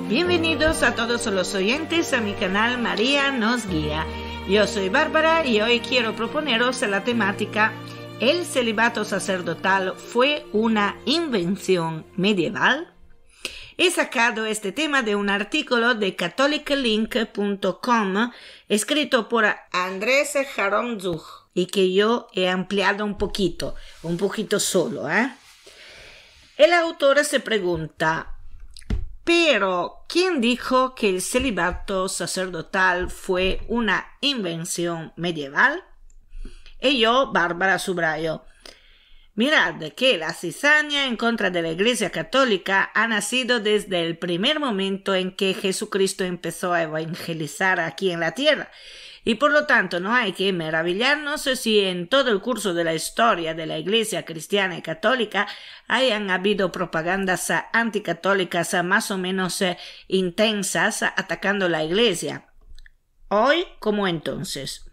Bienvenidos a todos los oyentes a mi canal María nos guía. Yo soy Bárbara y hoy quiero proponeros la temática ¿El celibato sacerdotal fue una invención medieval? He sacado este tema de un artículo de catholiclink.com escrito por Andrés Jaronzug y que yo he ampliado un poquito solo. El autor se pregunta, pero ¿quién dijo que el celibato sacerdotal fue una invención medieval? Y yo, Bárbara, subrayo. Mirad que la cizaña en contra de la Iglesia Católica ha nacido desde el primer momento en que Jesucristo empezó a evangelizar aquí en la tierra. Y por lo tanto no hay que maravillarnos si en todo el curso de la historia de la Iglesia cristiana y católica hayan habido propagandas anticatólicas más o menos intensas atacando la Iglesia. Hoy como entonces.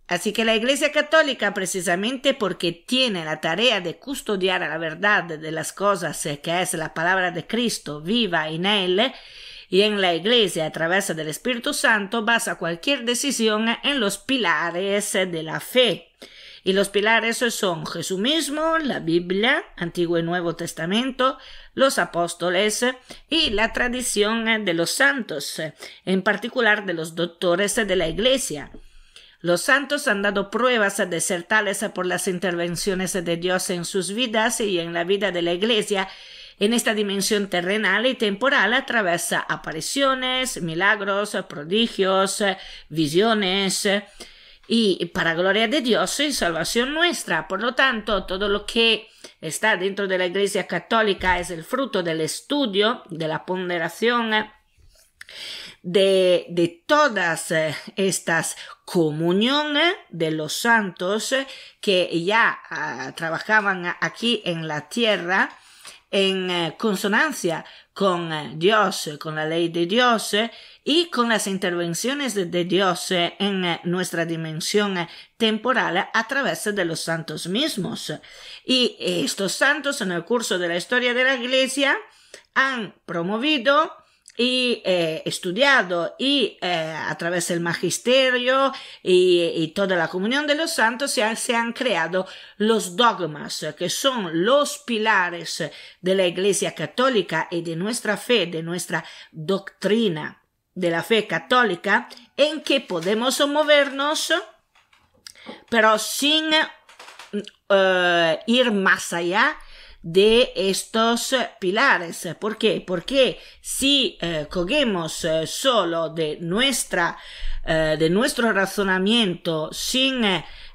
Así que la Iglesia Católica, precisamente porque tiene la tarea de custodiar la verdad de las cosas, que es la palabra de Cristo viva en él, y en la Iglesia a través del Espíritu Santo, basa cualquier decisión en los pilares de la fe. Y los pilares son Jesús mismo, la Biblia, Antiguo y Nuevo Testamento, los apóstoles y la tradición de los santos, en particular de los doctores de la Iglesia. Los santos han dado pruebas de ser tales por las intervenciones de Dios en sus vidas y en la vida de la Iglesia, en esta dimensión terrenal y temporal a través de apariciones, milagros, prodigios, visiones, y para gloria de Dios y salvación nuestra. Por lo tanto, todo lo que está dentro de la Iglesia Católica es el fruto del estudio, de la ponderación, de todas estas comuniones de los santos que ya trabajaban aquí en la tierra en consonancia con Dios, con la ley de Dios y con las intervenciones de Dios en nuestra dimensión temporal a través de los santos mismos. Y estos santos en el curso de la historia de la Iglesia han promovido y estudiado y a través del magisterio y toda la comunión de los santos se han creado los dogmas que son los pilares de la Iglesia Católica y de nuestra fe, de nuestra doctrina de la fe católica, en que podemos movernos pero sin ir más allá de estos pilares. ¿Por qué? Porque si cogemos solo de nuestro razonamiento sin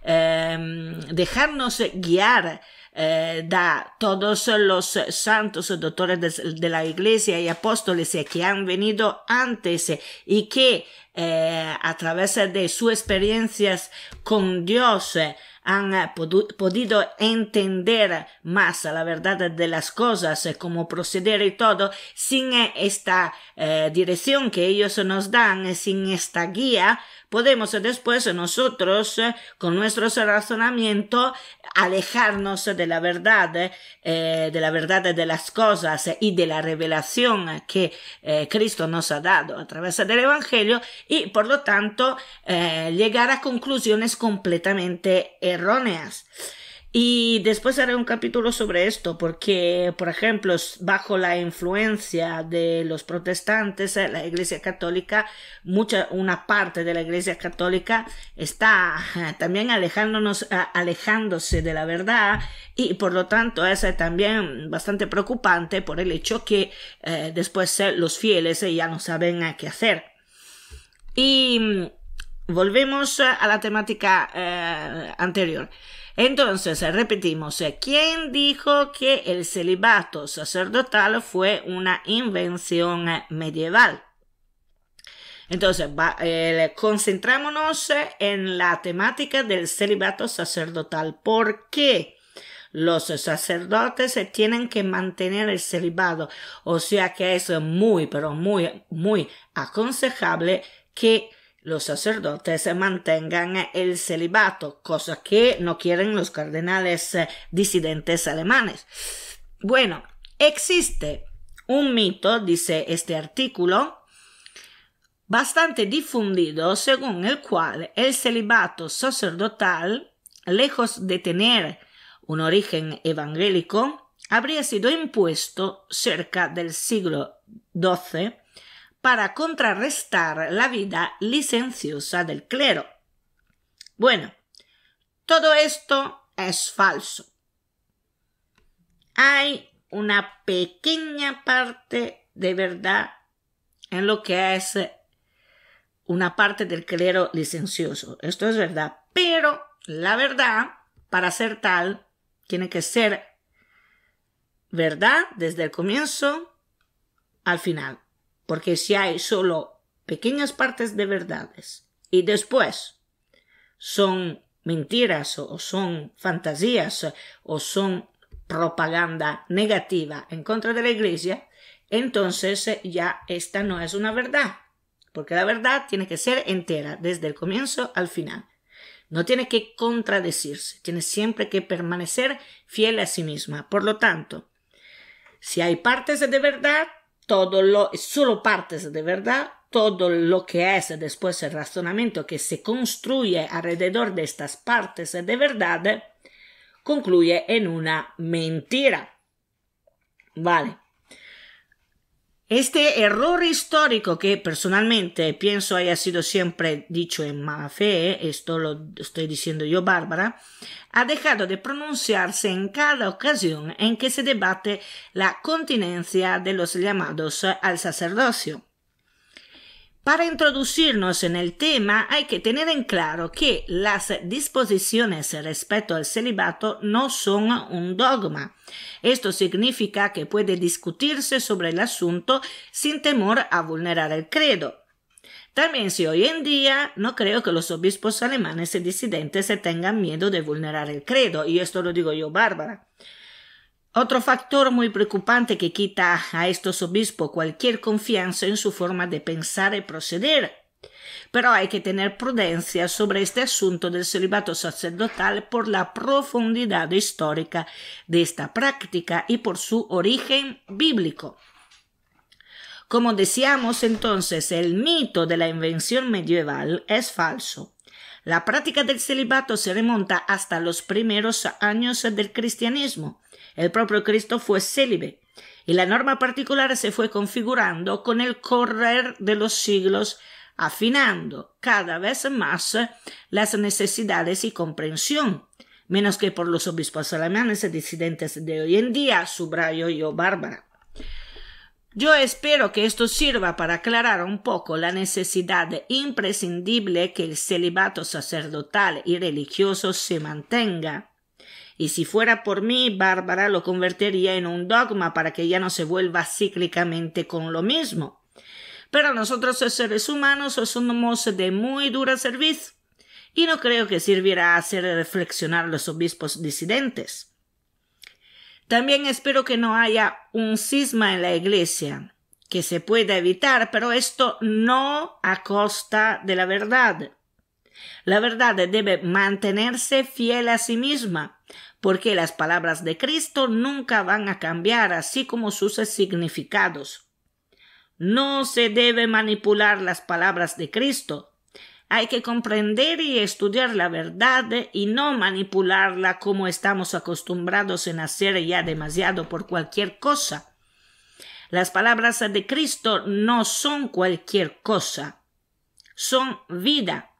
dejarnos guiar da todos los santos doctores de la Iglesia y apóstoles que han venido antes y que a través de sus experiencias con Dios han podido entender más la verdad de las cosas, cómo proceder y todo, sin esta dirección que ellos nos dan, sin esta guía, podemos después nosotros, con nuestro razonamiento, alejarnos de la verdad de las cosas y de la revelación que Cristo nos ha dado a través del Evangelio y, por lo tanto, llegar a conclusiones completamente erróneas. Y después haré un capítulo sobre esto porque, por ejemplo, bajo la influencia de los protestantes, la Iglesia Católica, una parte de la Iglesia Católica está también alejándose de la verdad y por lo tanto es también bastante preocupante por el hecho que después los fieles ya no saben qué hacer. Y volvemos a la temática anterior. Entonces, repetimos, ¿quién dijo que el celibato sacerdotal fue una invención medieval? Entonces, concentrémonos en la temática del celibato sacerdotal. ¿Por qué los sacerdotes tienen que mantener el celibato? O sea que es muy, pero muy, muy aconsejable que los sacerdotes mantengan el celibato, cosa que no quieren los cardenales disidentes alemanes. Bueno, existe Un mito, dice este artículo, bastante difundido, según el cual el celibato sacerdotal, lejos de tener un origen evangélico, habría sido impuesto cerca del siglo XII para contrarrestar la vida licenciosa del clero. Bueno, todo esto es falso. Hay una pequeña parte de verdad en lo que es una parte del clero licencioso. Esto es verdad, pero la verdad, para ser tal, tiene que ser verdad desde el comienzo al final. Porque si hay solo pequeñas partes de verdades y después son mentiras o son fantasías o son propaganda negativa en contra de la Iglesia, entonces ya esta no es una verdad. Porque la verdad tiene que ser entera, desde el comienzo al final. No tiene que contradecirse, tiene siempre que permanecer fiel a sí misma. Por lo tanto, si hay partes de verdad, solo partes de verdad, todo lo que es después el razonamiento que se construye alrededor de estas partes de verdad, concluye en una mentira. Vale. Este error histórico que personalmente pienso haya sido siempre dicho en mala fe, esto lo estoy diciendo yo, Bárbara, ha dejado de pronunciarse en cada ocasión en que se debate la continencia de los llamados al sacerdocio. Para introducirnos en el tema hay que tener en claro que las disposiciones respecto al celibato no son un dogma. Esto significa que puede discutirse sobre el asunto sin temor a vulnerar el credo. También si hoy en día no creo que los obispos alemanes y disidentes tengan miedo de vulnerar el credo, y esto lo digo yo, Bárbara. Otro factor muy preocupante que quita a estos obispos cualquier confianza en su forma de pensar y proceder. Pero hay que tener prudencia sobre este asunto del celibato sacerdotal por la profundidad histórica de esta práctica y por su origen bíblico. Como decíamos entonces, el mito de la invención medieval es falso. La práctica del celibato se remonta hasta los primeros años del cristianismo. El propio Cristo fue célibe y la norma particular se fue configurando con el correr de los siglos, afinando cada vez más las necesidades y comprensión, menos que por los obispos alemanes y disidentes de hoy en día, subrayo yo, Bárbara. Yo espero que esto sirva para aclarar un poco la necesidad imprescindible que el celibato sacerdotal y religioso se mantenga. Y si fuera por mí, Bárbara lo convertiría en un dogma para que ya no se vuelva cíclicamente con lo mismo. Pero nosotros los seres humanos somos de muy dura cerviz y no creo que sirviera a hacer reflexionar a los obispos disidentes. También espero que no haya un cisma en la Iglesia, que se pueda evitar, pero esto no a costa de la verdad. La verdad debe mantenerse fiel a sí misma, porque las palabras de Cristo nunca van a cambiar, así como sus significados. No se debe manipular las palabras de Cristo. Hay que comprender y estudiar la verdad y no manipularla como estamos acostumbrados en hacer ya demasiado por cualquier cosa. Las palabras de Cristo no son cualquier cosa, son vida.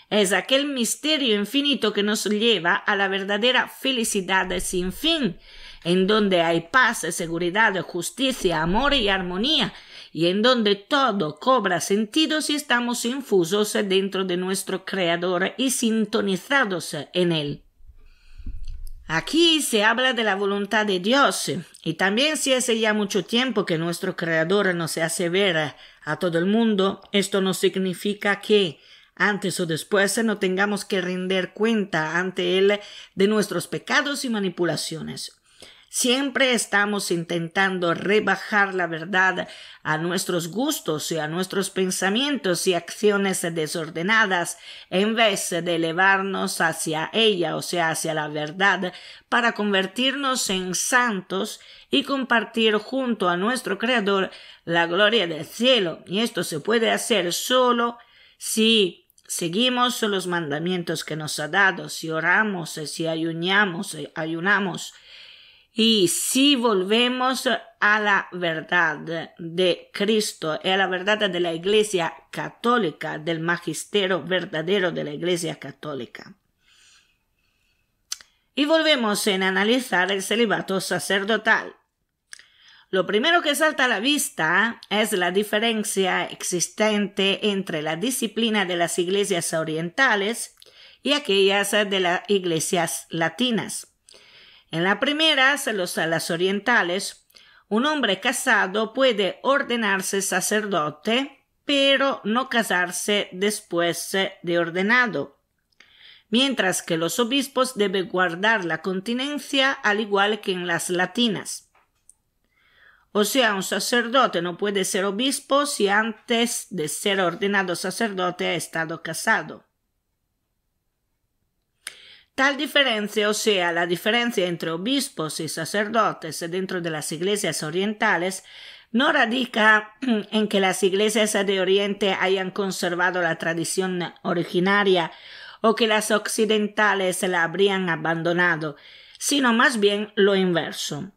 Es aquel misterio infinito que nos lleva a la verdadera felicidad sin fin, en donde hay paz, seguridad, justicia, amor y armonía, y en donde todo cobra sentido si estamos infusos dentro de nuestro Creador y sintonizados en Él. Aquí se habla de la voluntad de Dios, y también si hace ya mucho tiempo que nuestro Creador no se hace ver a todo el mundo, esto no significa que antes o después no tengamos que rendir cuenta ante Él de nuestros pecados y manipulaciones. Siempre estamos intentando rebajar la verdad a nuestros gustos y a nuestros pensamientos y acciones desordenadas, en vez de elevarnos hacia ella, o sea, hacia la verdad, para convertirnos en santos y compartir junto a nuestro Creador la gloria del cielo. Y esto se puede hacer solo si seguimos los mandamientos que nos ha dado, si oramos, si ayunamos, y si volvemos a la verdad de Cristo y a la verdad de la Iglesia Católica, del magisterio verdadero de la Iglesia Católica. Y volvemos en analizar el celibato sacerdotal. Lo primero que salta a la vista es la diferencia existente entre la disciplina de las iglesias orientales y aquellas de las iglesias latinas. En la primera, las orientales, un hombre casado puede ordenarse sacerdote, pero no casarse después de ordenado, mientras que los obispos deben guardar la continencia al igual que en las latinas. O sea, un sacerdote no puede ser obispo si antes de ser ordenado sacerdote ha estado casado. Tal diferencia, o sea, la diferencia entre obispos y sacerdotes dentro de las iglesias orientales, no radica en que las iglesias de Oriente hayan conservado la tradición originaria o que las occidentales la habrían abandonado, sino más bien lo inverso.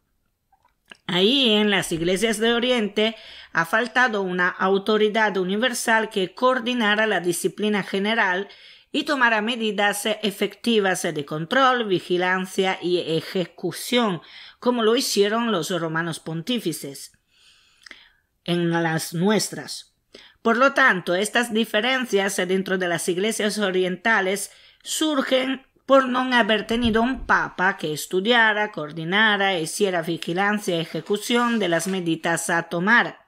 Ahí en las iglesias de Oriente ha faltado una autoridad universal que coordinara la disciplina general y tomara medidas efectivas de control, vigilancia y ejecución, como lo hicieron los romanos pontífices en las nuestras. Por lo tanto, estas diferencias dentro de las iglesias orientales surgen por no haber tenido un papa que estudiara, coordinara e hiciera vigilancia y ejecución de las medidas a tomar.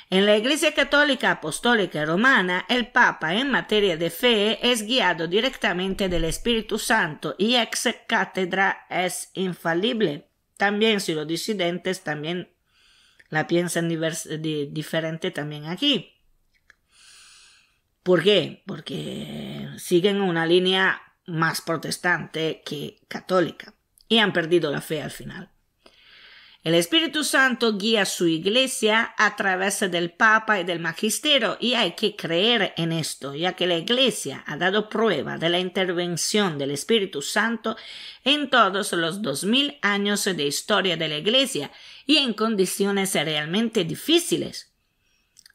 En la Iglesia Católica Apostólica Romana, el Papa en materia de fe es guiado directamente del Espíritu Santo y ex cátedra es infalible. También si los disidentes también la piensan diferente también aquí. ¿Por qué? Porque siguen una línea más protestante que católica y han perdido la fe al final. El Espíritu Santo guía su iglesia a través del Papa y del Magisterio y hay que creer en esto, ya que la iglesia ha dado prueba de la intervención del Espíritu Santo en todos los 2000 años de historia de la iglesia y en condiciones realmente difíciles.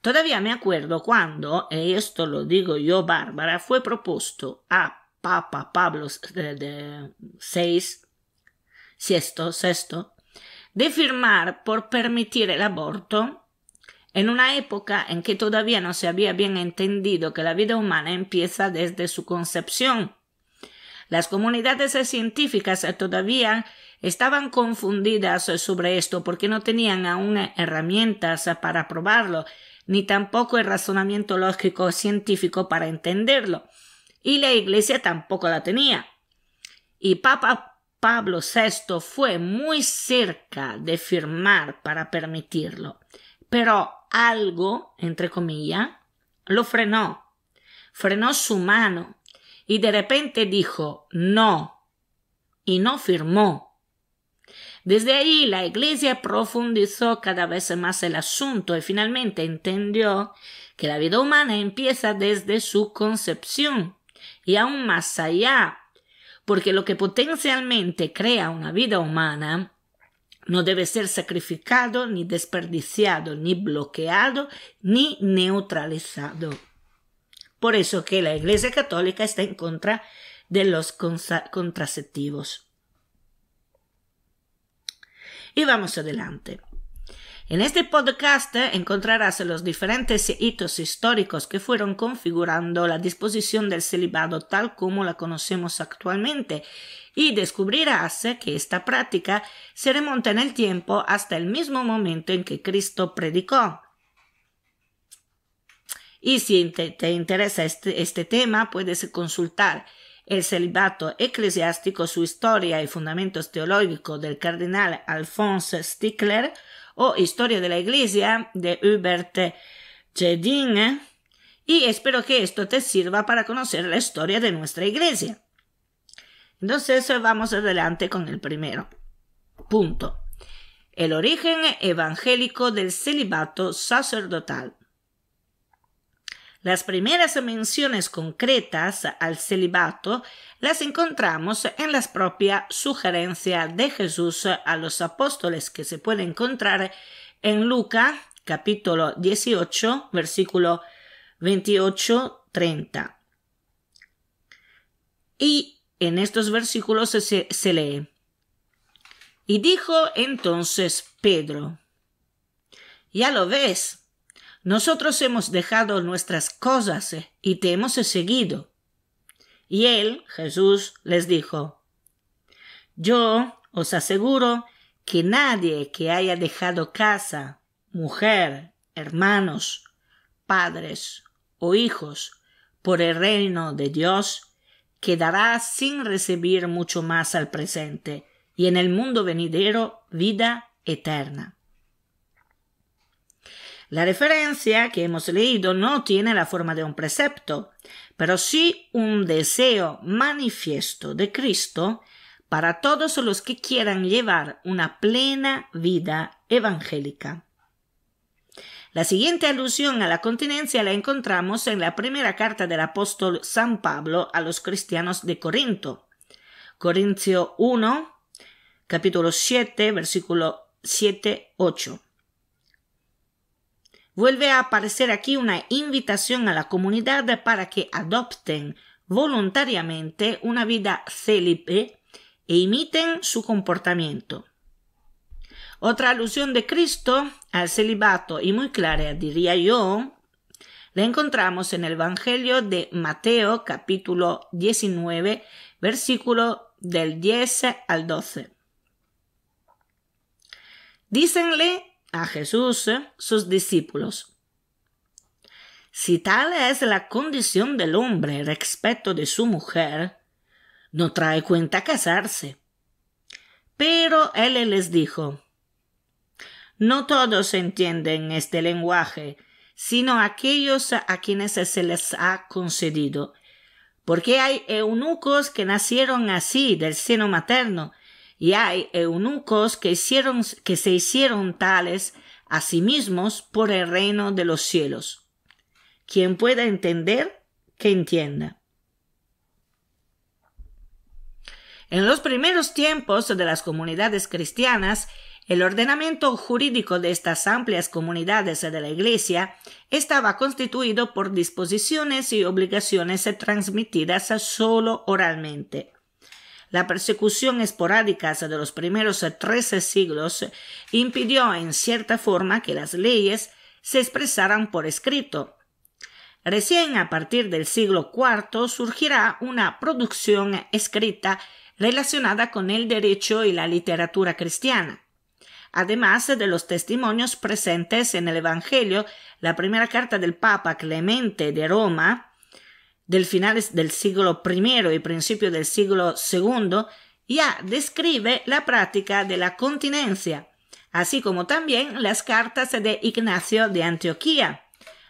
Todavía me acuerdo cuando, y esto lo digo yo, Bárbara, fue propuesto a Papa Pablo VI, de firmar por permitir el aborto en una época en que todavía no se había bien entendido que la vida humana empieza desde su concepción. Las comunidades científicas todavía estaban confundidas sobre esto porque no tenían aún herramientas para probarlo, ni tampoco el razonamiento lógico científico para entenderlo, y la Iglesia tampoco la tenía. Y Papa Pablo VI fue muy cerca de firmar para permitirlo, pero algo, entre comillas, lo frenó su mano y de repente dijo no, y no firmó. Desde ahí la Iglesia profundizó cada vez más el asunto y finalmente entendió que la vida humana empieza desde su concepción y aún más allá, porque lo que potencialmente crea una vida humana no debe ser sacrificado, ni desperdiciado, ni bloqueado, ni neutralizado. Por eso que la Iglesia Católica está en contra de los contraceptivos. Y vamos adelante. En este podcast encontrarás los diferentes hitos históricos que fueron configurando la disposición del celibato tal como la conocemos actualmente y descubrirás que esta práctica se remonta en el tiempo hasta el mismo momento en que Cristo predicó. Y si te interesa este tema, puedes consultar El celibato eclesiástico, su historia y fundamentos teológicos del cardenal Alphonse Stickler, o Historia de la Iglesia de Hubert Jedin, y espero que esto te sirva para conocer la historia de nuestra Iglesia. Entonces vamos adelante con el primero. Punto. El origen evangélico del celibato sacerdotal. Las primeras menciones concretas al celibato las encontramos en la propia sugerencia de Jesús a los apóstoles, que se puede encontrar en Lucas capítulo 18, versículo 28-30. Y en estos versículos se lee: y dijo entonces Pedro: ya lo ves, nosotros hemos dejado nuestras cosas y te hemos seguido. Y él, Jesús, les dijo: yo os aseguro que nadie que haya dejado casa, mujer, hermanos, padres o hijos por el reino de Dios, quedará sin recibir mucho más al presente, y en el mundo venidero vida eterna. La referencia que hemos leído no tiene la forma de un precepto, pero sí un deseo manifiesto de Cristo para todos los que quieran llevar una plena vida evangélica. La siguiente alusión a la continencia la encontramos en la primera carta del apóstol San Pablo a los cristianos de Corinto. Corintios 1, capítulo 7, versículo 7-8. Vuelve a aparecer aquí una invitación a la comunidad para que adopten voluntariamente una vida célibe e imiten su comportamiento. Otra alusión de Cristo al celibato, y muy clara, diría yo, la encontramos en el Evangelio de Mateo, capítulo 19, versículo del 10 al 12. Dícenle a Jesús sus discípulos: si tal es la condición del hombre respecto de su mujer, no trae cuenta casarse. Pero él les dijo: no todos entienden este lenguaje, sino aquellos a quienes se les ha concedido, porque hay eunucos que nacieron así del seno materno, y hay eunucos que se hicieron tales a sí mismos por el reino de los cielos. Quien pueda entender, que entienda. En los primeros tiempos de las comunidades cristianas, el ordenamiento jurídico de estas amplias comunidades de la Iglesia estaba constituido por disposiciones y obligaciones transmitidas solo oralmente. La persecución esporádica de los primeros 13 siglos impidió en cierta forma que las leyes se expresaran por escrito. Recién a partir del siglo IV surgirá una producción escrita relacionada con el derecho y la literatura cristiana. Además de los testimonios presentes en el Evangelio, la primera carta del Papa Clemente de Roma, del finales del siglo I y principio del siglo II, ya describe la práctica de la continencia, así como también las cartas de Ignacio de Antioquía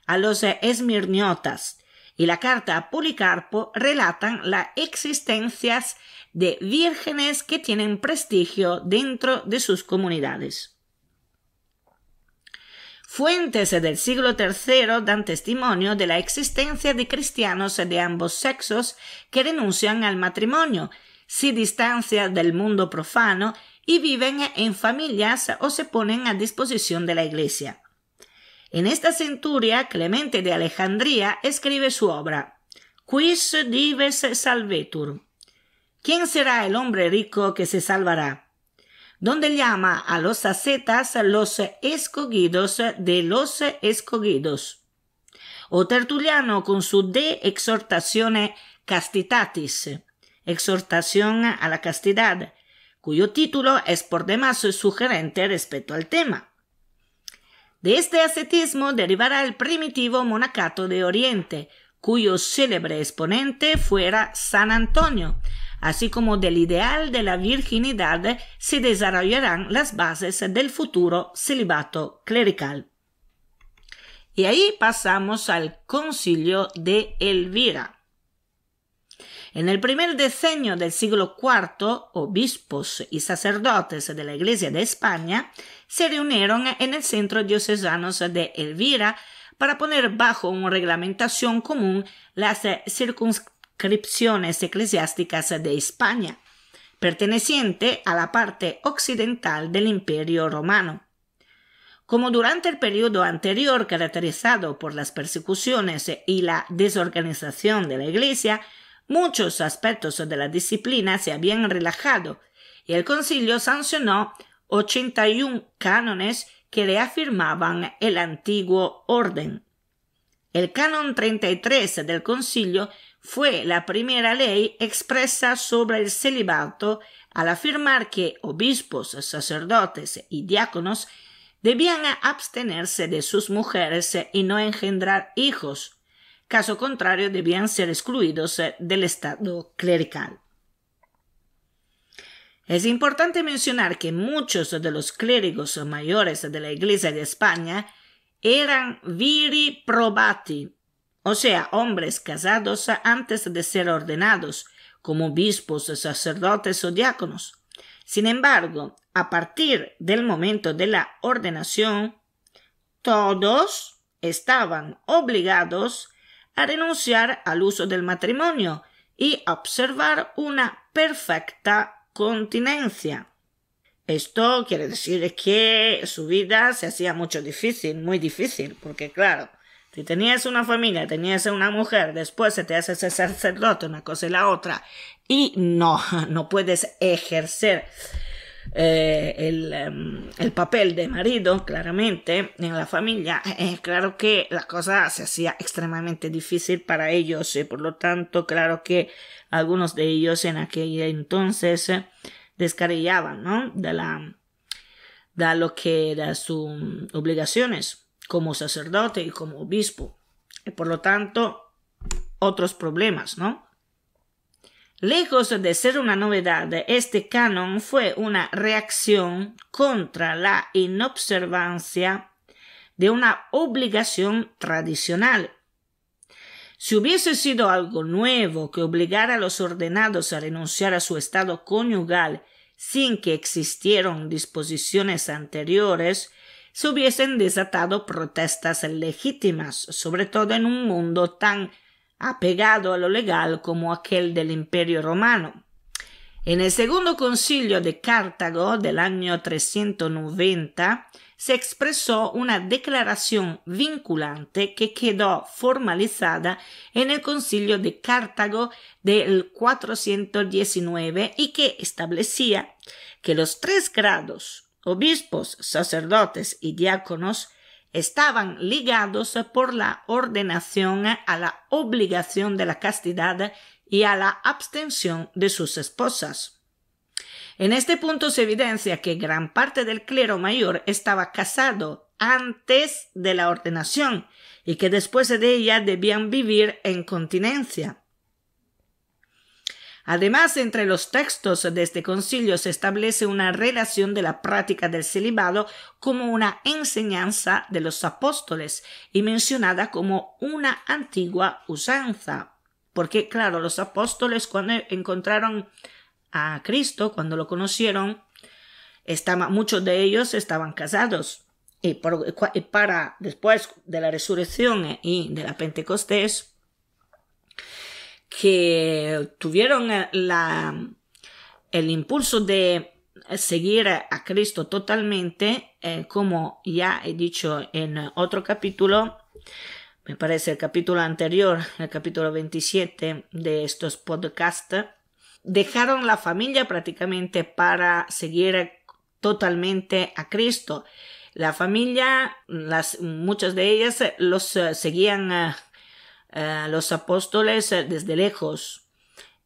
a los esmirniotas y la carta a Policarpo relatan las existencias de vírgenes que tienen prestigio dentro de sus comunidades. Fuentes del siglo III dan testimonio de la existencia de cristianos de ambos sexos que renuncian al matrimonio, se distancian del mundo profano y viven en familias o se ponen a disposición de la Iglesia. En esta centuria, Clemente de Alejandría escribe su obra Quis dives salvetur? ¿Quién será el hombre rico que se salvará? Donde llama a los ascetas los escogidos de los escogidos. O Tertuliano con su De Exhortatione Castitatis, exhortación a la castidad, cuyo título es por demás sugerente respecto al tema. De este ascetismo derivará el primitivo monacato de Oriente, cuyo célebre exponente fuera San Antonio, así como del ideal de la virginidad se desarrollarán las bases del futuro celibato clerical. Y ahí pasamos al Concilio de Elvira. En el primer decenio del siglo IV, obispos y sacerdotes de la Iglesia de España se reunieron en el centro diocesano de Elvira para poner bajo una reglamentación común las circunscripciones eclesiásticas de España, perteneciente a la parte occidental del Imperio Romano. Como durante el periodo anterior caracterizado por las persecuciones y la desorganización de la Iglesia, muchos aspectos de la disciplina se habían relajado y el concilio sancionó 81 cánones que reafirmaban el antiguo orden. El canon 33 del concilio fue la primera ley expresa sobre el celibato al afirmar que obispos, sacerdotes y diáconos debían abstenerse de sus mujeres y no engendrar hijos. Caso contrario, debían ser excluidos del estado clerical. Es importante mencionar que muchos de los clérigos mayores de la Iglesia de España eran viri probati, o sea, hombres casados antes de ser ordenados, como obispos, sacerdotes o diáconos. Sin embargo, a partir del momento de la ordenación, todos estaban obligados a renunciar al uso del matrimonio y a observar una perfecta continencia. Esto quiere decir que su vida se hacía muy difícil, porque claro, si tenías una familia, tenías una mujer, después se te hace ser sacerdote, una cosa y la otra, y no puedes ejercer el papel de marido claramente en la familia, claro que la cosa se hacía extremadamente difícil para ellos y por lo tanto claro que algunos de ellos en aquel entonces descarillaban, ¿no? de lo que eran sus obligaciones como sacerdote y como obispo y por lo tanto otros problemas, ¿no? Lejos de ser una novedad, este canon fue una reacción contra la inobservancia de una obligación tradicional. Si hubiese sido algo nuevo que obligara a los ordenados a renunciar a su estado conyugal sin que existieran disposiciones anteriores, se hubiesen desatado protestas legítimas, sobre todo en un mundo tan apegado a lo legal como aquel del Imperio Romano. En el segundo concilio de Cartago del año 390 se expresó una declaración vinculante que quedó formalizada en el concilio de Cartago del 419 y que establecía que los 3 grados, obispos, sacerdotes y diáconos, estaban ligados por la ordenación a la obligación de la castidad y a la abstención de sus esposas. En este punto se evidencia que gran parte del clero mayor estaba casado antes de la ordenación y que después de ella debían vivir en continencia. Además, entre los textos de este concilio se establece una relación de la práctica del celibato como una enseñanza de los apóstoles y mencionada como una antigua usanza. Porque, claro, los apóstoles cuando encontraron a Cristo, cuando lo conocieron, muchos de ellos estaban casados. Y para después de la resurrección y de la Pentecostés, que tuvieron el impulso de seguir a Cristo totalmente, como ya he dicho en otro capítulo, me parece el capítulo anterior, el capítulo 27 de estos podcasts, dejaron la familia prácticamente para seguir totalmente a Cristo. La familia, muchas de ellas los seguían los apóstoles desde lejos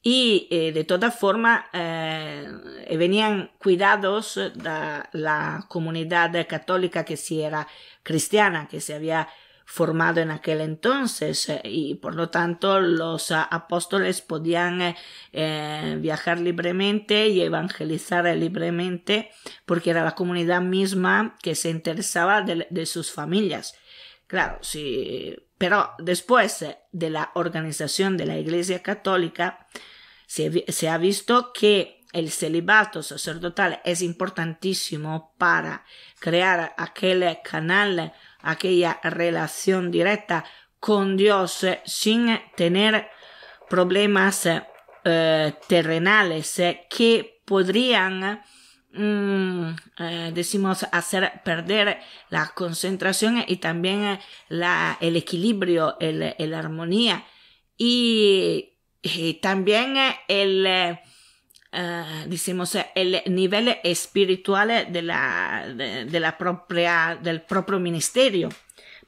y de toda forma venían cuidados de la comunidad católica que sí era cristiana, que se había formado en aquel entonces, y por lo tanto los apóstoles podían viajar libremente y evangelizar libremente, porque era la comunidad misma que se interesaba de sus familias. Claro, sí, pero después de la organización de la Iglesia Católica se ha visto que el celibato sacerdotal es importantísimo para crear aquel canal, aquella relación directa con Dios sin tener problemas terrenales que podrían hacer perder la concentración y también el equilibrio, la armonía y también el nivel espiritual del propio ministerio,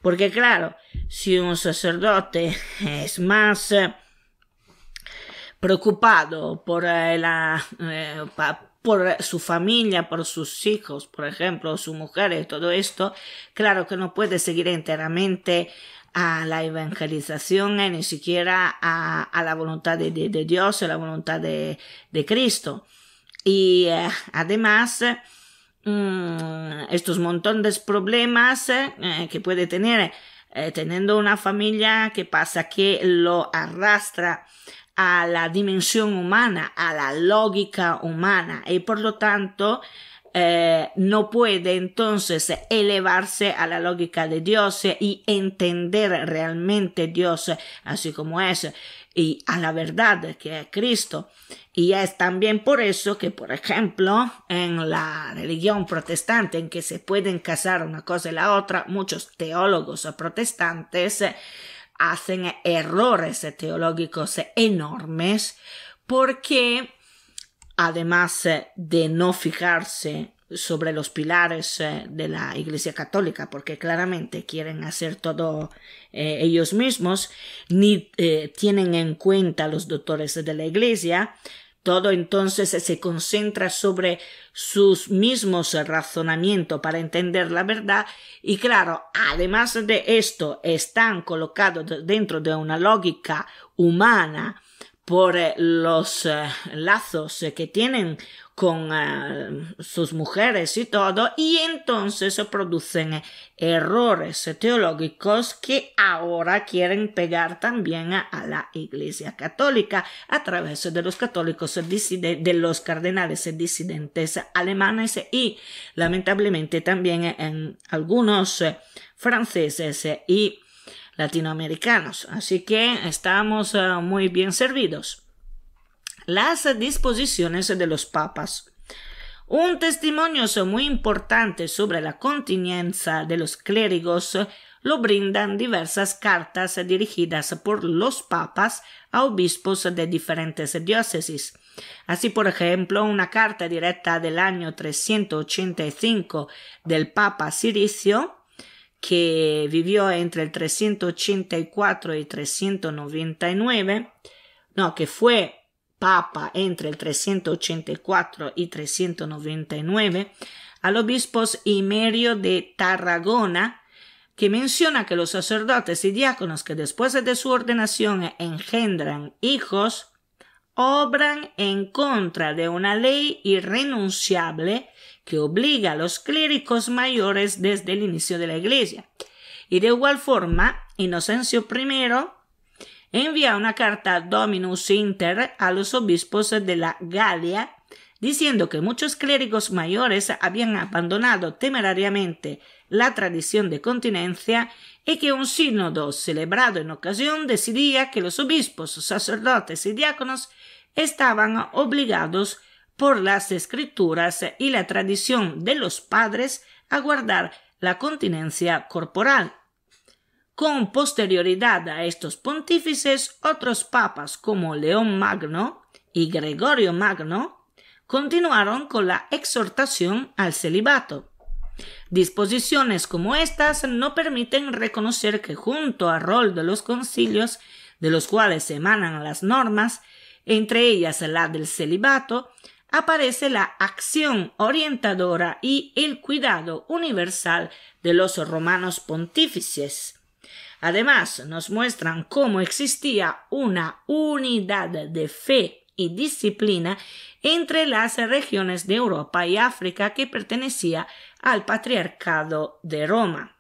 porque claro, si un sacerdote es más preocupado por su familia, por sus hijos, por ejemplo, su mujer y todo esto, claro que no puede seguir enteramente a la evangelización, ni siquiera a la voluntad de Dios, a la voluntad de Cristo. Y además, estos montones de problemas que puede tener teniendo una familia, que pasa que lo arrastra a la dimensión humana, a la lógica humana, y por lo tanto no puede entonces elevarse a la lógica de Dios y entender realmente Dios así como es y a la verdad que es Cristo. Y es también por eso que, por ejemplo, en la religión protestante, en que se pueden casar una cosa y la otra, muchos teólogos protestantes hacen errores teológicos enormes porque, además de no fijarse sobre los pilares de la Iglesia Católica, porque claramente quieren hacer todo ellos mismos, ni tienen en cuenta los doctores de la Iglesia, todo entonces se concentra sobre sus mismos razonamientos para entender la verdad y claro, además de esto están colocados dentro de una lógica humana por los lazos que tienen con sus mujeres y todo, y entonces producen errores teológicos que ahora quieren pegar también a la Iglesia Católica a través de los católicos de los cardenales disidentes alemanes y lamentablemente también en algunos franceses y latinoamericanos. Así que estamos muy bien servidos. Las disposiciones de los papas. Un testimonio muy importante sobre la continencia de los clérigos lo brindan diversas cartas dirigidas por los papas a obispos de diferentes diócesis. Así, por ejemplo, una carta directa del año 385 del Papa Ciricio, que vivió entre el 384 y 399, que fue Papa entre el 384 y 399, al obispo Imerio de Tarragona, que menciona que los sacerdotes y diáconos que después de su ordenación engendran hijos, obran en contra de una ley irrenunciable que obliga a los clérigos mayores desde el inicio de la Iglesia. Y de igual forma, Inocencio I envía una carta Dominus Inter a los obispos de la Galia, diciendo que muchos clérigos mayores habían abandonado temerariamente la tradición de continencia y que un sínodo celebrado en ocasión decidía que los obispos, sacerdotes y diáconos estaban obligados por las escrituras y la tradición de los padres a guardar la continencia corporal. Con posterioridad a estos pontífices, otros papas como León Magno y Gregorio Magno continuaron con la exhortación al celibato. Disposiciones como estas no permiten reconocer que junto al rol de los concilios, de los cuales emanan las normas, entre ellas la del celibato, aparece la acción orientadora y el cuidado universal de los romanos pontífices. Además, nos muestran cómo existía una unidad de fe y disciplina entre las regiones de Europa y África que pertenecía al Patriarcado de Roma.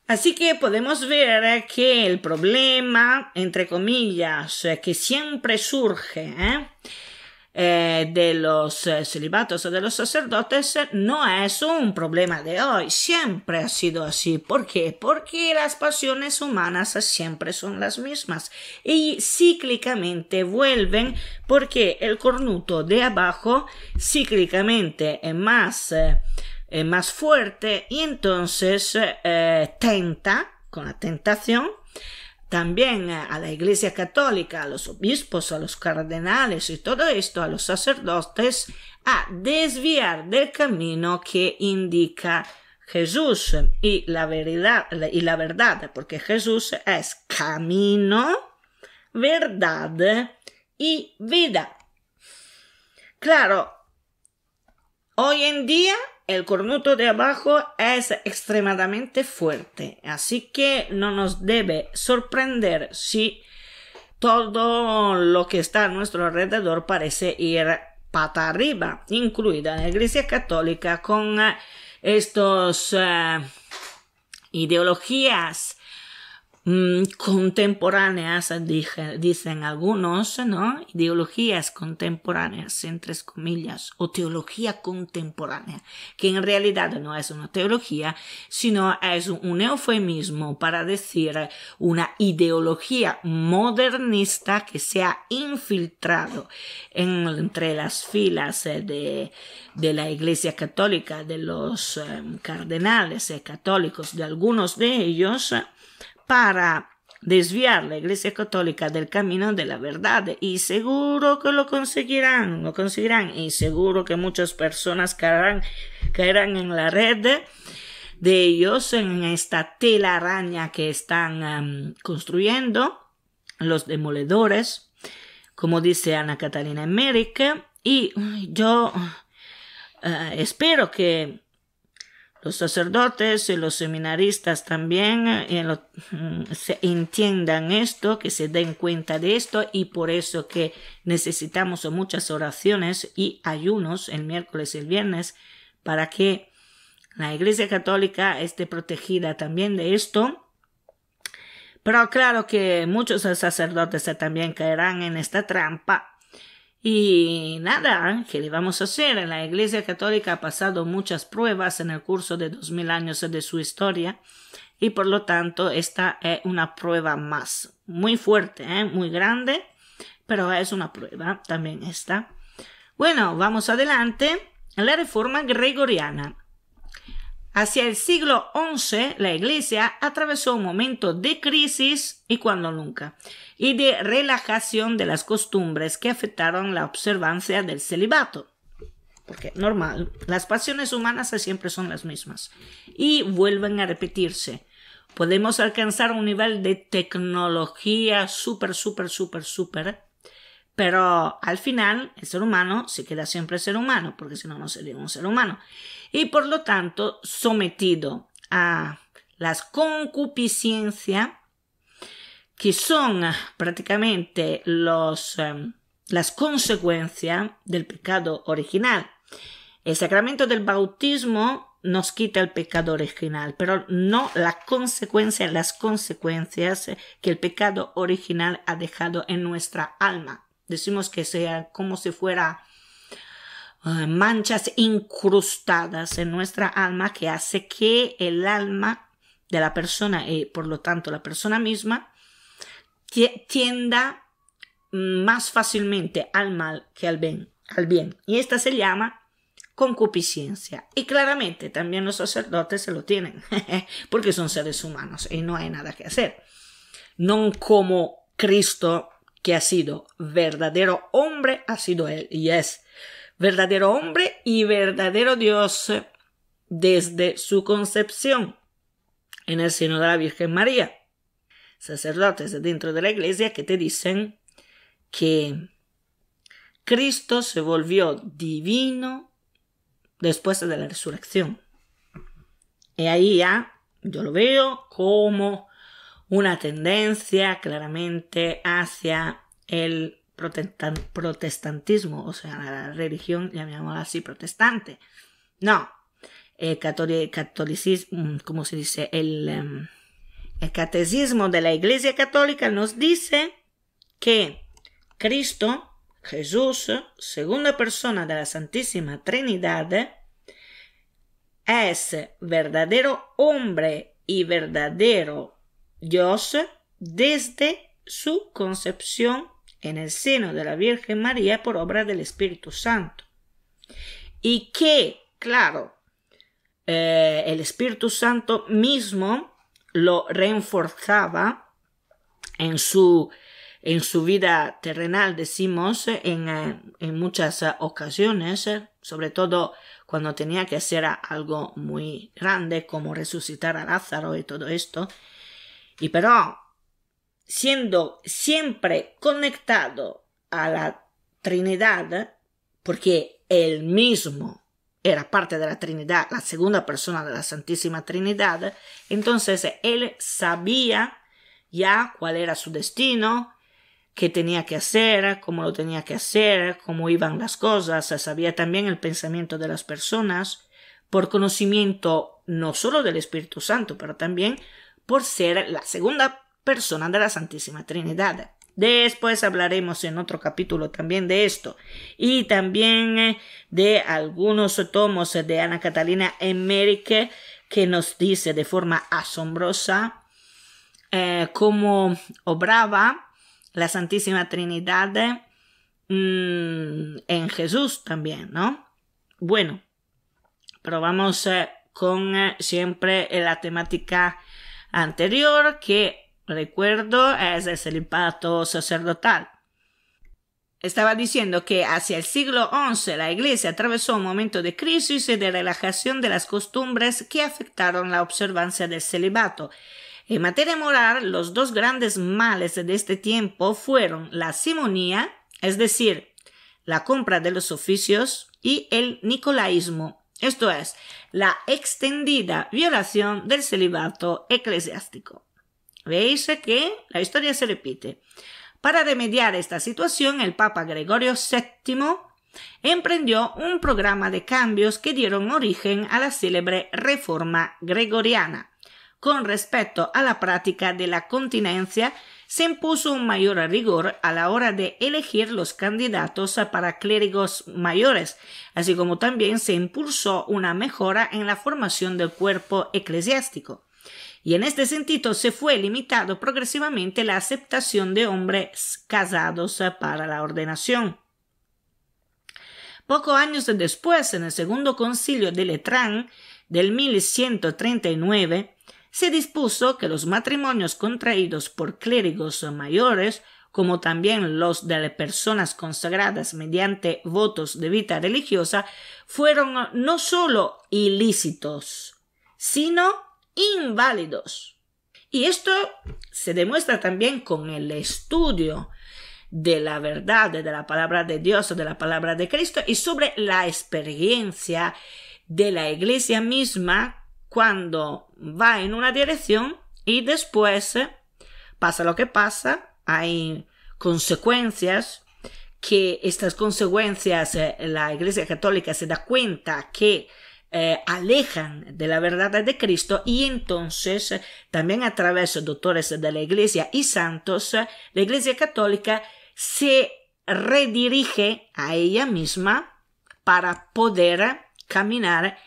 Así que podemos ver que el problema, entre comillas, que siempre surge de los celibatos o de los sacerdotes no es un problema de hoy, siempre ha sido así. ¿Por qué? Porque las pasiones humanas siempre son las mismas y cíclicamente vuelven, porque el cornuto de abajo cíclicamente es más fuerte y entonces tenta, con la tentación, también a la Iglesia Católica, a los obispos, a los cardenales y todo esto, a los sacerdotes, a desviar del camino que indica Jesús y la verdad, porque Jesús es camino, verdad y vida. Claro, hoy en día el cornuto de abajo es extremadamente fuerte, así que no nos debe sorprender si todo lo que está a nuestro alrededor parece ir pata arriba, incluida la Iglesia Católica con estos ideologías contemporáneas, dicen algunos, ¿no? Ideologías contemporáneas, entre comillas, o teología contemporánea, que en realidad no es una teología, sino es un eufemismo para decir una ideología modernista que se ha infiltrado entre las filas de la Iglesia Católica, de los cardenales católicos, de algunos de ellos, para desviar la Iglesia Católica del camino de la verdad, y seguro que lo conseguirán, y seguro que muchas personas caerán en la red de ellos, en esta telaraña que están construyendo los demoledores, como dice Ana Catalina Emmerich, y yo espero que los sacerdotes y los seminaristas también se entiendan esto, que se den cuenta de esto, y por eso que necesitamos muchas oraciones y ayunos el miércoles y el viernes para que la Iglesia Católica esté protegida también de esto. Pero claro que muchos sacerdotes también caerán en esta trampa. Y nada, ¿qué le vamos a hacer? La Iglesia Católica ha pasado muchas pruebas en el curso de 2000 años de su historia, y por lo tanto esta es una prueba más, muy fuerte, muy grande, pero es una prueba también esta. Bueno, vamos adelante. La Reforma Gregoriana. Hacia el siglo XI, la Iglesia atravesó un momento de crisis, y cuando nunca, y de relajación de las costumbres que afectaron la observancia del celibato. Porque normal, las pasiones humanas siempre son las mismas y vuelven a repetirse. Podemos alcanzar un nivel de tecnología súper, pero al final el ser humano se queda siempre ser humano, porque si no, no sería un ser humano. Y por lo tanto, sometido a las concupiscencias, que son prácticamente las consecuencias del pecado original. El sacramento del bautismo nos quita el pecado original, pero no las consecuencias que el pecado original ha dejado en nuestra alma. Decimos que sea como si fuera manchas incrustadas en nuestra alma, que hace que el alma de la persona, y por lo tanto la persona misma, tienda más fácilmente al mal que al bien. Y esta se llama concupiscencia. Y claramente también los sacerdotes se lo tienen, porque son seres humanos y no hay nada que hacer. No como Cristo, que ha sido verdadero hombre, ha sido él y es verdadero hombre y verdadero Dios desde su concepción en el seno de la Virgen María. Sacerdotes dentro de la Iglesia que te dicen que Cristo se volvió divino después de la resurrección. Y ahí ya yo lo veo como una tendencia claramente hacia el protestantismo, o sea, la religión, llamémosla así, protestante. No, el catolicismo, ¿cómo se dice? El catecismo de la Iglesia Católica nos dice que Cristo, Jesús, segunda persona de la Santísima Trinidad, es verdadero hombre y verdadero Dios desde su concepción en el seno de la Virgen María por obra del Espíritu Santo. Y que, claro, el Espíritu Santo mismo lo reforzaba en su vida terrenal, decimos, en muchas ocasiones, sobre todo cuando tenía que hacer algo muy grande como resucitar a Lázaro y todo esto. Y pero, siendo siempre conectado a la Trinidad, porque él mismo era parte de la Trinidad, la segunda persona de la Santísima Trinidad, entonces él sabía ya cuál era su destino, qué tenía que hacer, cómo lo tenía que hacer, cómo iban las cosas, sabía también el pensamiento de las personas, por conocimiento no solo del Espíritu Santo, pero también por ser la segunda persona de la Santísima Trinidad. Después hablaremos en otro capítulo también de esto, y también de algunos tomos de Ana Catalina Emmerich, que nos dice de forma asombrosa cómo obraba la Santísima Trinidad en Jesús también, ¿no? Bueno, pero vamos con siempre la temática anterior, que recuerdo es el celibato sacerdotal. Estaba diciendo que hacia el siglo XI la Iglesia atravesó un momento de crisis y de relajación de las costumbres que afectaron la observancia del celibato. En materia moral, los dos grandes males de este tiempo fueron la simonía, es decir, la compra de los oficios, y el nicolaísmo, esto es, la extendida violación del celibato eclesiástico. Veis que la historia se repite. Para remediar esta situación, el Papa Gregorio VII emprendió un programa de cambios que dieron origen a la célebre Reforma Gregoriana. Con respecto a la práctica de la continencia, se impuso un mayor rigor a la hora de elegir los candidatos para clérigos mayores, así como también se impulsó una mejora en la formación del cuerpo eclesiástico. Y en este sentido se fue limitando progresivamente la aceptación de hombres casados para la ordenación. Pocos años después, en el Segundo Concilio de Letrán del 1139, se dispuso que los matrimonios contraídos por clérigos mayores, como también los de personas consagradas mediante votos de vida religiosa, fueron no solo ilícitos, sino inválidos. Y esto se demuestra también con el estudio de la verdad, de la palabra de Dios, de la palabra de Cristo, y sobre la experiencia de la Iglesia misma cuando va en una dirección y después pasa lo que pasa, hay consecuencias, que estas consecuencias la Iglesia Católica se da cuenta que alejan de la verdad de Cristo, y entonces también a través de doctores de la Iglesia y santos, la Iglesia Católica se redirige a ella misma para poder caminar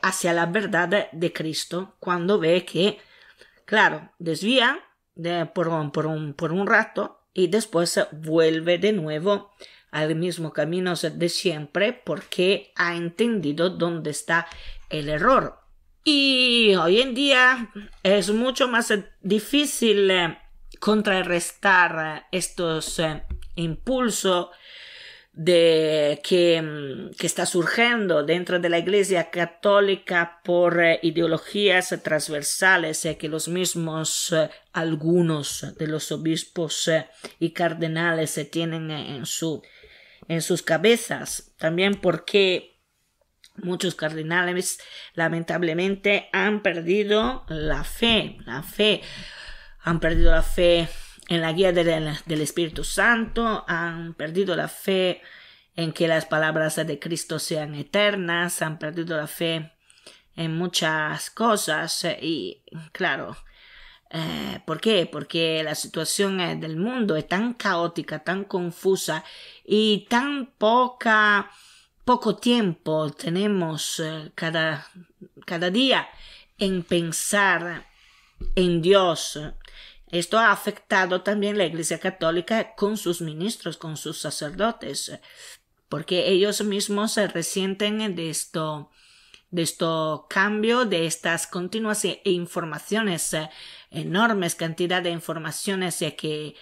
hacia la verdad de Cristo, cuando ve que, claro, desvía por un rato y después vuelve de nuevo al mismo camino de siempre, porque ha entendido dónde está el error. Y hoy en día es mucho más difícil contrarrestar estos impulsos que está surgiendo dentro de la Iglesia Católica por ideologías transversales que los mismos algunos de los obispos y cardenales tienen en sus cabezas. También porque Muchos cardenales lamentablemente han perdido la fe, han perdido la fe en la guía del Espíritu Santo, han perdido la fe en que las palabras de Cristo sean eternas, han perdido la fe en muchas cosas y claro, ¿por qué? Porque la situación del mundo es tan caótica, tan confusa y tan poco tiempo tenemos cada día en pensar en Dios. Esto ha afectado también la Iglesia Católica con sus ministros, con sus sacerdotes, porque ellos mismos se resienten de esto cambio, de estas continuas informaciones, enormes cantidad de informaciones que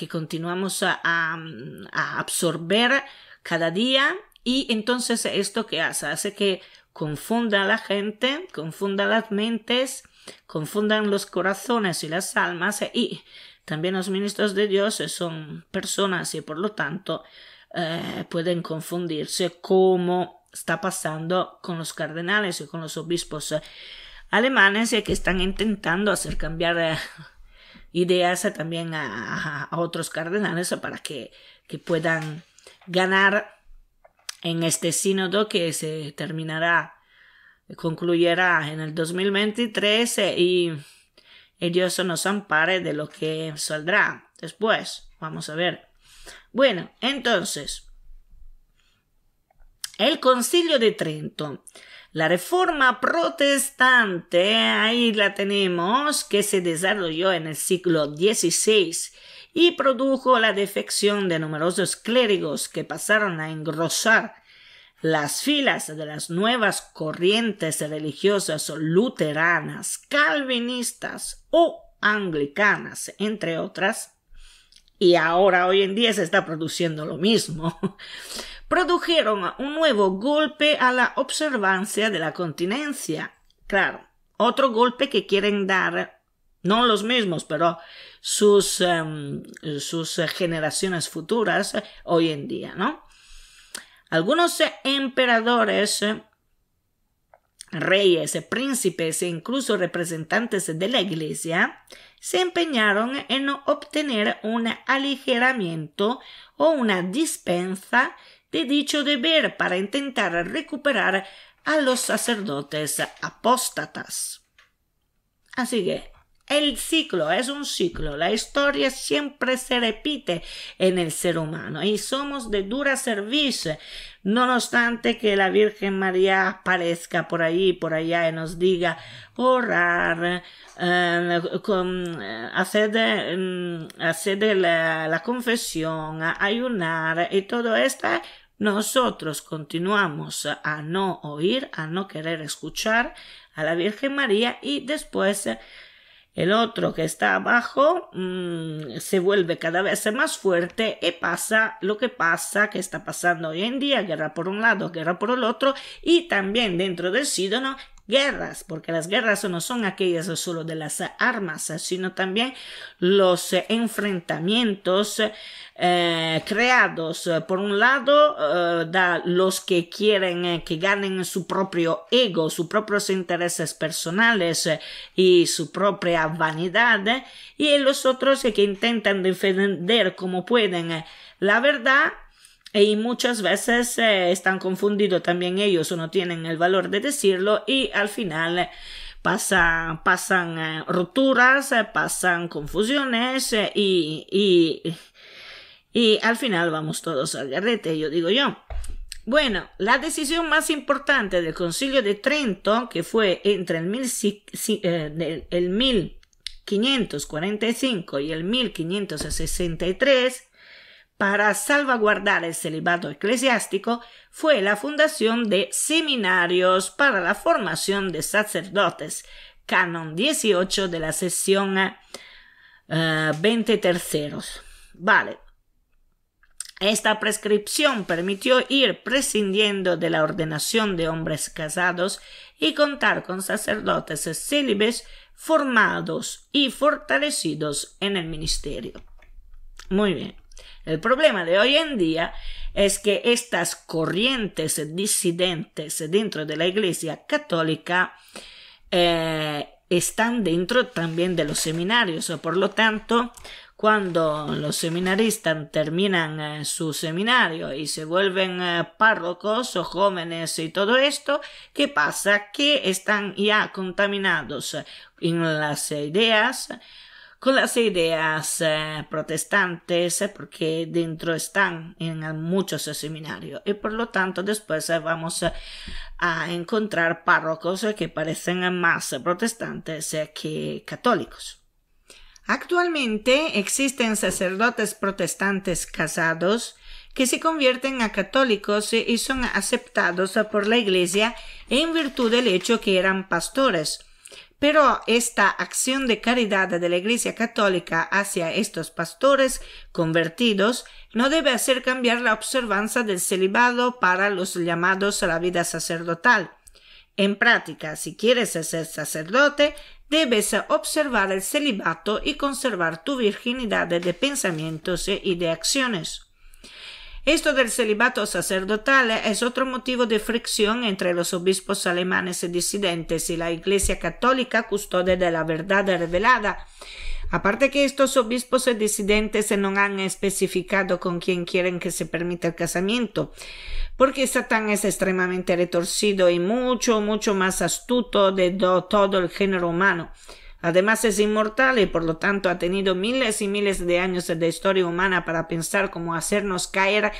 continuamos a absorber cada día. Y entonces esto que hace que confunda a la gente, confunda las mentes, confundan los corazones y las almas, y también los ministros de Dios son personas y por lo tanto pueden confundirse, como está pasando con los cardenales y con los obispos alemanes que están intentando hacer cambiar ideas también a otros cardenales para que puedan ganar en este sínodo que se concluyerá en el 2023 y Dios nos ampare de lo que saldrá después. Vamos a ver. Bueno, entonces, el Concilio de Trento, la reforma protestante, ahí la tenemos, que se desarrolló en el siglo XVI y produjo la defección de numerosos clérigos que pasaron a engrosar las filas de las nuevas corrientes religiosas luteranas, calvinistas o anglicanas, entre otras, y ahora hoy en día se está produciendo lo mismo. Produjeron un nuevo golpe a la observancia de la continencia. Claro, otro golpe que quieren dar, no los mismos, pero sus generaciones futuras hoy en día, ¿no? Algunos emperadores, reyes, príncipes e incluso representantes de la Iglesia se empeñaron en obtener un aligeramiento o una dispensa de dicho deber para intentar recuperar a los sacerdotes apóstatas. Así que el ciclo es un ciclo, la historia siempre se repite en el ser humano y somos de dura servicio, no obstante que la Virgen María aparezca por ahí y por allá y nos diga orar, hacer la confesión, ayunar y todo esto. Nosotros continuamos a no oír, a no querer escuchar a la Virgen María y después el otro que está abajo se vuelve cada vez más fuerte y pasa lo que está pasando hoy en día, guerra por un lado, guerra por el otro y también dentro del sínodo guerras, porque las guerras no son aquellas solo de las armas, sino también los enfrentamientos creados por un lado da los que quieren que ganen su propio ego, sus propios intereses personales y su propia vanidad, y los otros que intentan defender como pueden la verdad. Y muchas veces están confundidos también ellos o no tienen el valor de decirlo y al final pasan rupturas, pasan confusiones y al final vamos todos al garrete, yo digo yo. Bueno, la decisión más importante del Concilio de Trento, que fue entre el 1545 y el 1563, para salvaguardar el celibato eclesiástico, fue la fundación de seminarios para la formación de sacerdotes, Canon 18 de la sesión 23. Vale. Esta prescripción permitió ir prescindiendo de la ordenación de hombres casados y contar con sacerdotes célibes formados y fortalecidos en el ministerio. Muy bien. El problema de hoy en día es que estas corrientes disidentes dentro de la Iglesia Católica están dentro también de los seminarios. Por lo tanto, cuando los seminaristas terminan su seminario y se vuelven párrocos o jóvenes y todo esto, ¿qué pasa? Que están ya contaminados con las ideas protestantes, porque dentro están en muchos seminarios, y por lo tanto después vamos a encontrar párrocos que parecen más protestantes que católicos. Actualmente existen sacerdotes protestantes casados que se convierten a católicos y son aceptados por la Iglesia en virtud del hecho que eran pastores. Pero esta acción de caridad de la Iglesia Católica hacia estos pastores convertidos no debe hacer cambiar la observancia del celibato para los llamados a la vida sacerdotal. En práctica, si quieres ser sacerdote, debes observar el celibato y conservar tu virginidad de pensamientos y de acciones. Esto del celibato sacerdotal es otro motivo de fricción entre los obispos alemanes disidentes y la Iglesia Católica, custodia de la verdad revelada. Aparte que estos obispos disidentes no han especificado con quién quieren que se permita el casamiento, porque Satán es extremadamente retorcido y mucho más astuto de todo el género humano. Además es inmortal y por lo tanto ha tenido miles y miles de años de historia humana para pensar cómo hacernos caer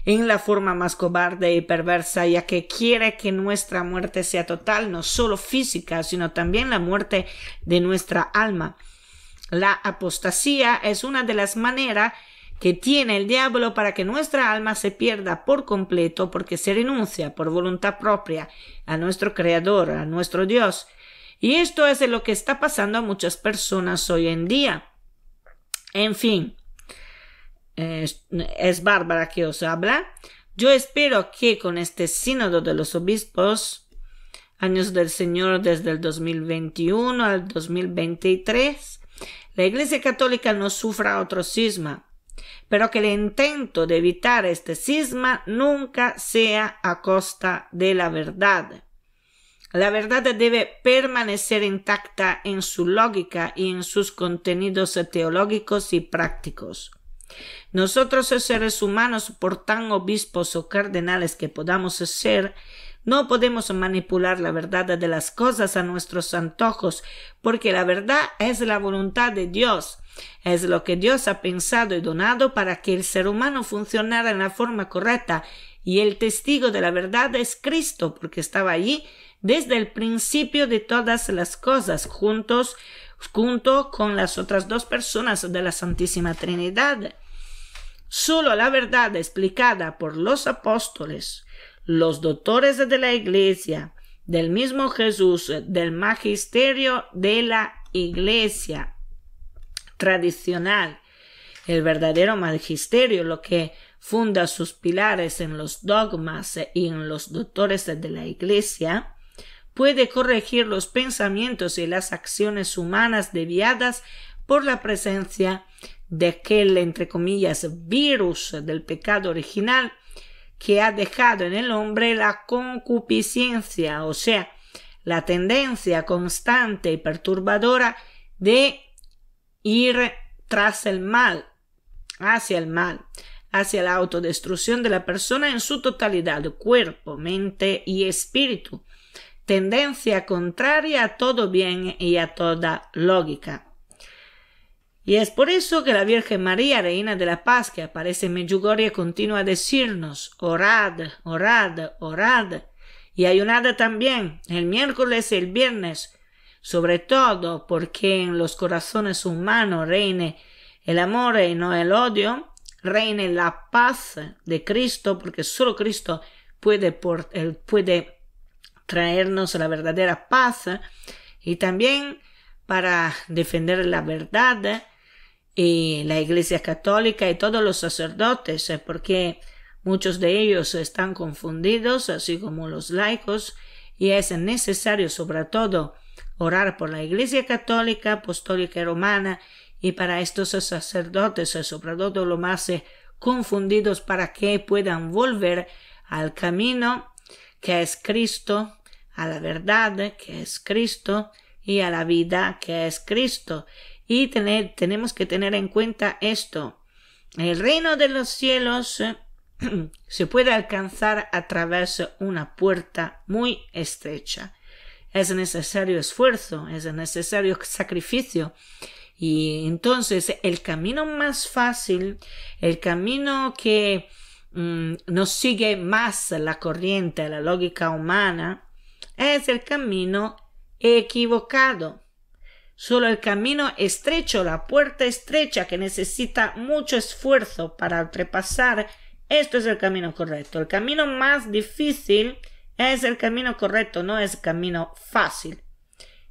en la forma más cobarde y perversa, ya que quiere que nuestra muerte sea total, no solo física, sino también la muerte de nuestra alma. La apostasía es una de las maneras que tiene el diablo para que nuestra alma se pierda por completo, porque se renuncia por voluntad propia a nuestro Creador, a nuestro Dios. Y esto es lo que está pasando a muchas personas hoy en día. En fin, es Bárbara que os habla. Yo espero que con este sínodo de los obispos, años del Señor desde el 2021 al 2023, la Iglesia Católica no sufra otro cisma, pero que el intento de evitar este cisma nunca sea a costa de la verdad. La verdad debe permanecer intacta en su lógica y en sus contenidos teológicos y prácticos. Nosotros, seres humanos, por tan obispos o cardenales que podamos ser, no podemos manipular la verdad de las cosas a nuestros antojos, porque la verdad es la voluntad de Dios. Es lo que Dios ha pensado y donado para que el ser humano funcionara en la forma correcta, y el testigo de la verdad es Cristo, porque estaba allí desde el principio de todas las cosas, junto con las otras dos personas de la Santísima Trinidad. Solo la verdad explicada por los apóstoles, los doctores de la Iglesia, del mismo Jesús, del magisterio de la Iglesia tradicional, el verdadero magisterio, lo que funda sus pilares en los dogmas y en los doctores de la Iglesia, puede corregir los pensamientos y las acciones humanas desviadas por la presencia de aquel, entre comillas, virus del pecado original que ha dejado en el hombre la concupiscencia, o sea, la tendencia constante y perturbadora de ir tras el mal, hacia la autodestrucción de la persona en su totalidad, cuerpo, mente y espíritu, tendencia contraria a todo bien y a toda lógica. Y es por eso que la Virgen María, Reina de la Paz, que aparece en Medjugorje, continúa a decirnos: orad, orad, orad, y ayunad también el miércoles y el viernes, sobre todo porque en los corazones humanos reine el amor y no el odio, reine la paz de Cristo, porque solo Cristo puede traernos la verdadera paz, y también para defender la verdad y la Iglesia Católica y todos los sacerdotes, porque muchos de ellos están confundidos, así como los laicos, y es necesario sobre todo orar por la Iglesia Católica, Apostólica y Romana, y para estos sacerdotes, sobre todo los más confundidos, para que puedan volver al camino que es Cristo, a la verdad que es Cristo y a la vida que es Cristo. Y tenemos que tener en cuenta esto. El reino de los cielos se puede alcanzar a través de una puerta muy estrecha. Es necesario esfuerzo, es necesario sacrificio. Y entonces el camino más fácil, el camino que nos sigue más la corriente, la lógica humana, es el camino equivocado. Solo el camino estrecho, la puerta estrecha que necesita mucho esfuerzo para ultrapasar, esto es el camino correcto. El camino más difícil es el camino correcto, no es el camino fácil.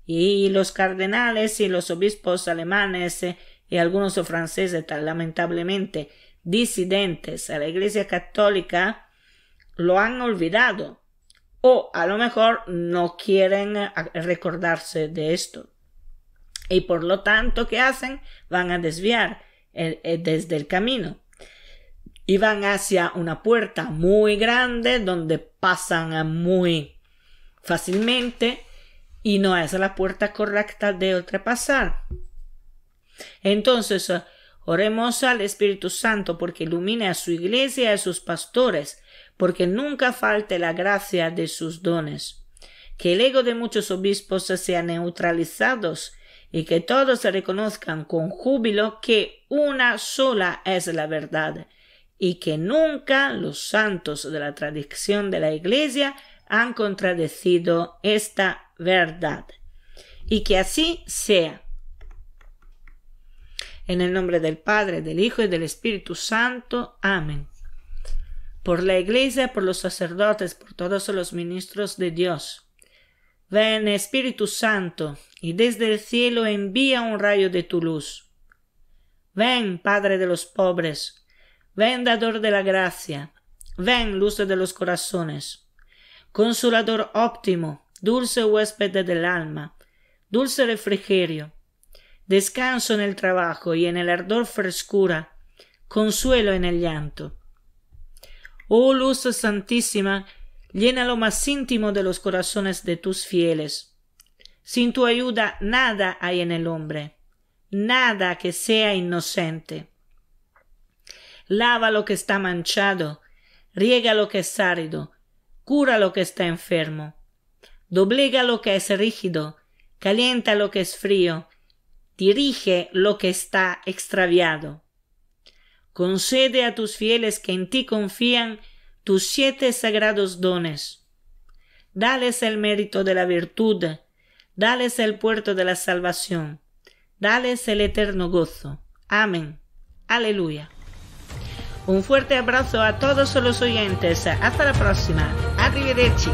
Y los cardenales y los obispos alemanes y algunos franceses, lamentablemente disidentes a la Iglesia Católica, lo han olvidado. O a lo mejor no quieren recordarse de esto. Y por lo tanto, ¿qué hacen? Van a desviar desde el camino. Y van hacia una puerta muy grande donde pasan muy fácilmente y no es la puerta correcta de ultrapasar. Entonces, oremos al Espíritu Santo porque ilumine a su iglesia y a sus pastores, porque nunca falte la gracia de sus dones. Que el ego de muchos obispos sea neutralizados y que todos se reconozcan con júbilo que una sola es la verdad y que nunca los santos de la tradición de la Iglesia han contradecido esta verdad. Y que así sea. En el nombre del Padre, del Hijo y del Espíritu Santo. Amén. Por la Iglesia, por los sacerdotes, por todos los ministros de Dios. Ven, Espíritu Santo, y desde el cielo envía un rayo de tu luz. Ven, Padre de los pobres, ven, dador de la gracia, ven, luz de los corazones, consolador óptimo, dulce huésped del alma, dulce refrigerio, descanso en el trabajo y en el ardor frescura, consuelo en el llanto. Oh luz santísima, llena lo más íntimo de los corazones de tus fieles. Sin tu ayuda nada hay en el hombre, nada que sea inocente. Lava lo que está manchado, riega lo que es árido, cura lo que está enfermo, doblega lo que es rígido, calienta lo que es frío, dirige lo que está extraviado. Concede a tus fieles que en ti confían tus 7 sagrados dones. Dales el mérito de la virtud, dales el puerto de la salvación, dales el eterno gozo. Amén. Aleluya. Un fuerte abrazo a todos los oyentes. Hasta la próxima. Arrivederci.